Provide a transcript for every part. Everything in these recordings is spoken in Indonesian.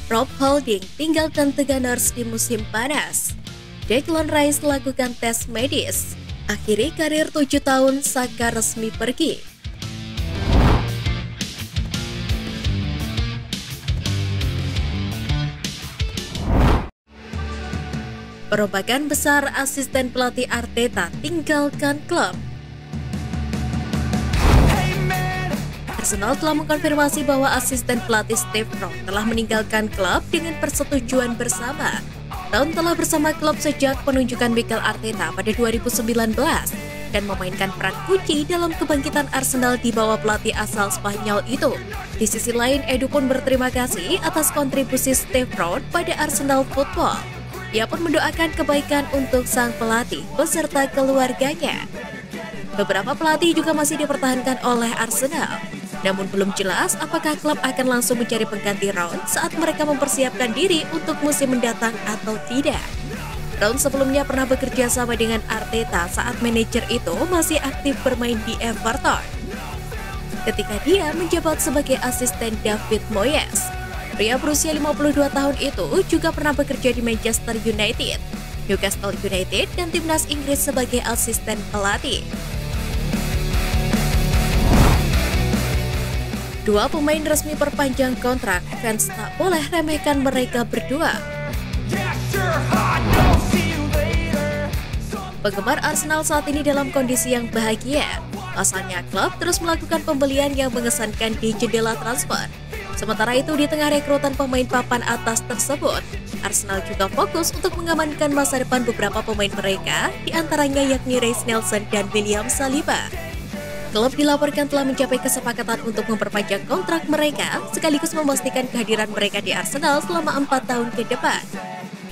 Rob Holding tinggalkan The Gunners di musim panas. Declan Rice lakukan tes medis. Akhiri karir 7 tahun, Saka resmi pergi. Perombakan besar, asisten pelatih Arteta tinggalkan klub. Arsenal telah mengkonfirmasi bahwa asisten pelatih Steve Bruce telah meninggalkan klub dengan persetujuan bersama. Brown telah bersama klub sejak penunjukan Mikel Arteta pada 2019 dan memainkan peran kunci dalam kebangkitan Arsenal di bawah pelatih asal Spanyol itu. Di sisi lain, Edu pun berterima kasih atas kontribusi Steve Bruce pada Arsenal Football. Ia pun mendoakan kebaikan untuk sang pelatih beserta keluarganya. Beberapa pelatih juga masih dipertahankan oleh Arsenal. Namun belum jelas apakah klub akan langsung mencari pengganti Round saat mereka mempersiapkan diri untuk musim mendatang atau tidak. Round sebelumnya pernah bekerja sama dengan Arteta saat manajer itu masih aktif bermain di Everton, ketika dia menjabat sebagai asisten David Moyes. Pria berusia 52 tahun itu juga pernah bekerja di Manchester United, Newcastle United, dan timnas Inggris sebagai asisten pelatih. Dua pemain resmi perpanjang kontrak, fans tak boleh remehkan mereka berdua. Penggemar Arsenal saat ini dalam kondisi yang bahagia. Pasalnya klub terus melakukan pembelian yang mengesankan di jendela transfer. Sementara itu, di tengah rekrutan pemain papan atas tersebut, Arsenal juga fokus untuk mengamankan masa depan beberapa pemain mereka, di antaranya yakni Reiss Nelson dan William Saliba. Klub dilaporkan telah mencapai kesepakatan untuk memperpanjang kontrak mereka, sekaligus memastikan kehadiran mereka di Arsenal selama 4 tahun ke depan.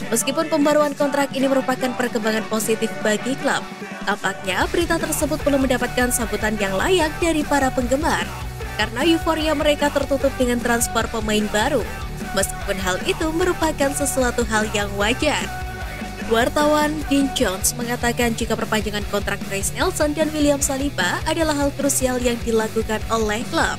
Meskipun pembaruan kontrak ini merupakan perkembangan positif bagi klub, tampaknya berita tersebut belum mendapatkan sambutan yang layak dari para penggemar, karena euforia mereka tertutup dengan transfer pemain baru. Meskipun hal itu merupakan sesuatu hal yang wajar. Wartawan Dean Jones mengatakan jika perpanjangan kontrak Reiss Nelson dan William Saliba adalah hal krusial yang dilakukan oleh klub.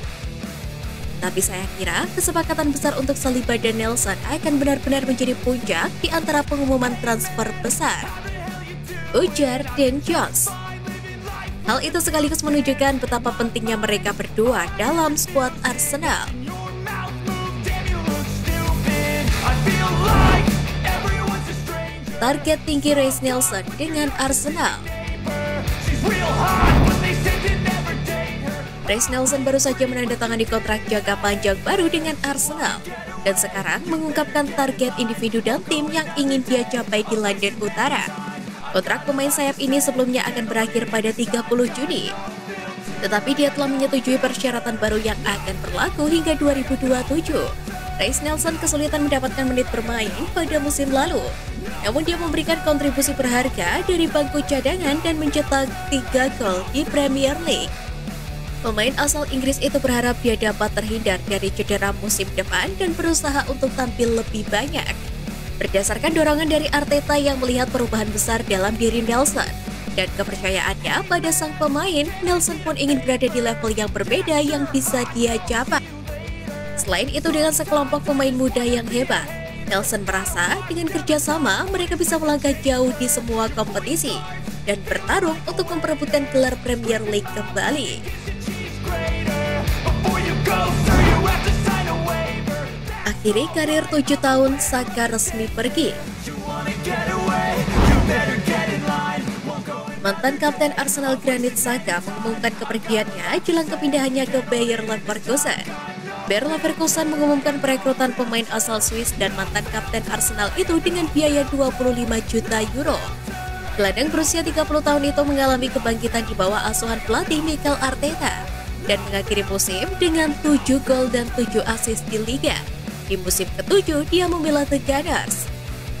Tapi saya kira kesepakatan besar untuk Saliba dan Nelson akan benar-benar menjadi puncak di antara pengumuman transfer besar, ujar Dean Jones. Hal itu sekaligus menunjukkan betapa pentingnya mereka berdua dalam skuad Arsenal. Target tinggi Reiss Nelson dengan Arsenal. Reiss Nelson baru saja menandatangani kontrak jangka panjang baru dengan Arsenal dan sekarang mengungkapkan target individu dan tim yang ingin dia capai di London Utara. Kontrak pemain sayap ini sebelumnya akan berakhir pada 30 Juni. Tetapi dia telah menyetujui persyaratan baru yang akan berlaku hingga 2027. Reiss Nelson kesulitan mendapatkan menit bermain pada musim lalu. Namun dia memberikan kontribusi berharga dari bangku cadangan dan mencetak 3 gol di Premier League. Pemain asal Inggris itu berharap dia dapat terhindar dari cedera musim depan dan berusaha untuk tampil lebih banyak. Berdasarkan dorongan dari Arteta yang melihat perubahan besar dalam diri Nelson dan kepercayaannya pada sang pemain, Nelson pun ingin berada di level yang berbeda yang bisa dia capai. Selain itu, dengan sekelompok pemain muda yang hebat, Nelson merasa dengan kerjasama mereka bisa melangkah jauh di semua kompetisi dan bertarung untuk memperebutkan gelar Premier League kembali. Akhiri karir 7 tahun, Saka resmi pergi. Mantan kapten Arsenal Granit Xhaka mengumumkan kepergiannya jelang kepindahannya ke Bayer Leverkusen. Bayer Leverkusen mengumumkan perekrutan pemain asal Swiss dan mantan kapten Arsenal itu dengan biaya 25 juta euro. Gelandang berusia 30 tahun itu mengalami kebangkitan di bawah asuhan pelatih Mikel Arteta dan mengakhiri musim dengan 7 gol dan 7 assist di Liga. Di musim ke-7, dia membela The Gunners.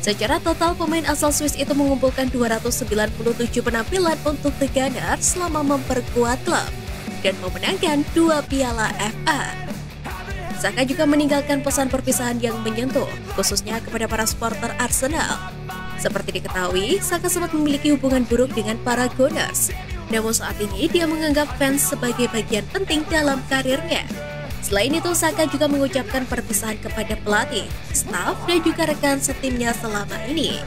Secara total, pemain asal Swiss itu mengumpulkan 297 penampilan untuk The Gunners selama memperkuat klub dan memenangkan 2 piala FA. Xhaka juga meninggalkan pesan perpisahan yang menyentuh, khususnya kepada para supporter Arsenal. Seperti diketahui, Xhaka sempat memiliki hubungan buruk dengan para Gunners. Namun saat ini dia menganggap fans sebagai bagian penting dalam karirnya. Selain itu, Saka juga mengucapkan perpisahan kepada pelatih, staf, dan juga rekan setimnya selama ini.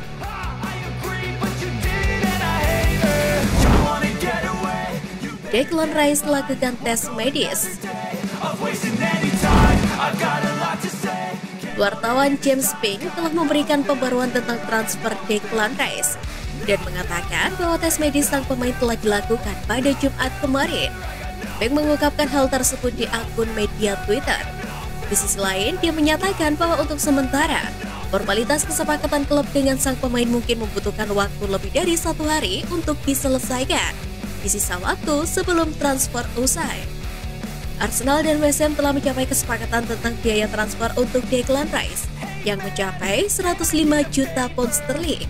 Declan Rice melakukan tes medis. Wartawan James Pink telah memberikan pembaruan tentang transfer Declan Rice dan mengatakan bahwa tes medis sang pemain telah dilakukan pada Jumat kemarin. Pink mengungkapkan hal tersebut di akun media Twitter. Di sisi lain, dia menyatakan bahwa untuk sementara, formalitas kesepakatan klub dengan sang pemain mungkin membutuhkan waktu lebih dari 1 hari untuk diselesaikan di sisa waktu sebelum transfer usai. Arsenal dan West Ham telah mencapai kesepakatan tentang biaya transfer untuk Declan Rice yang mencapai 105 juta pound sterling.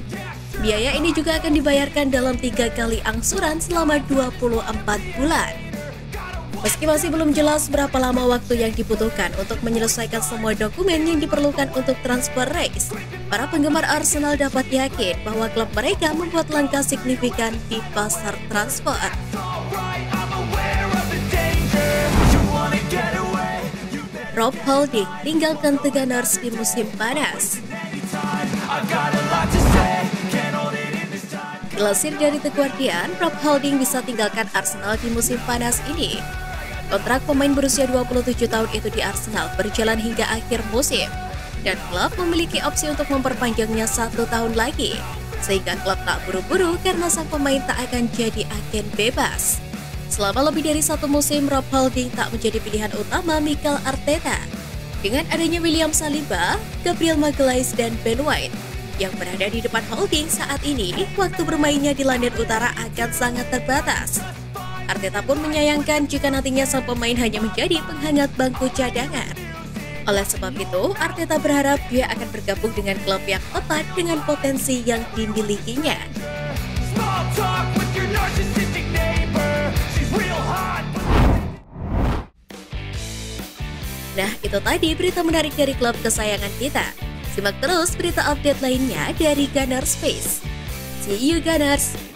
Biaya ini juga akan dibayarkan dalam 3 kali angsuran selama 24 bulan. Meski masih belum jelas berapa lama waktu yang dibutuhkan untuk menyelesaikan semua dokumen yang diperlukan untuk transfer Rice, para penggemar Arsenal dapat yakin bahwa klub mereka membuat langkah signifikan di pasar transfer. Rob Holding tinggalkan The Gunners di musim panas. Dilansir dari The Guardian, Rob Holding bisa tinggalkan Arsenal di musim panas ini. Kontrak pemain berusia 27 tahun itu di Arsenal berjalan hingga akhir musim, dan klub memiliki opsi untuk memperpanjangnya 1 tahun lagi, sehingga klub tak buru-buru karena sang pemain tak akan jadi agen bebas. Selama lebih dari 1 musim, Rob Holding tak menjadi pilihan utama Mikel Arteta. Dengan adanya William Saliba, Gabriel Magalhaes, dan Ben White yang berada di depan Holding saat ini, waktu bermainnya di London Utara akan sangat terbatas. Arteta pun menyayangkan jika nantinya sang pemain hanya menjadi penghangat bangku cadangan. Oleh sebab itu, Arteta berharap dia akan bergabung dengan klub yang tepat dengan potensi yang dimilikinya. Nah, itu tadi berita menarik dari klub kesayangan kita. Simak terus berita update lainnya dari Gunners Space. See you Gunners!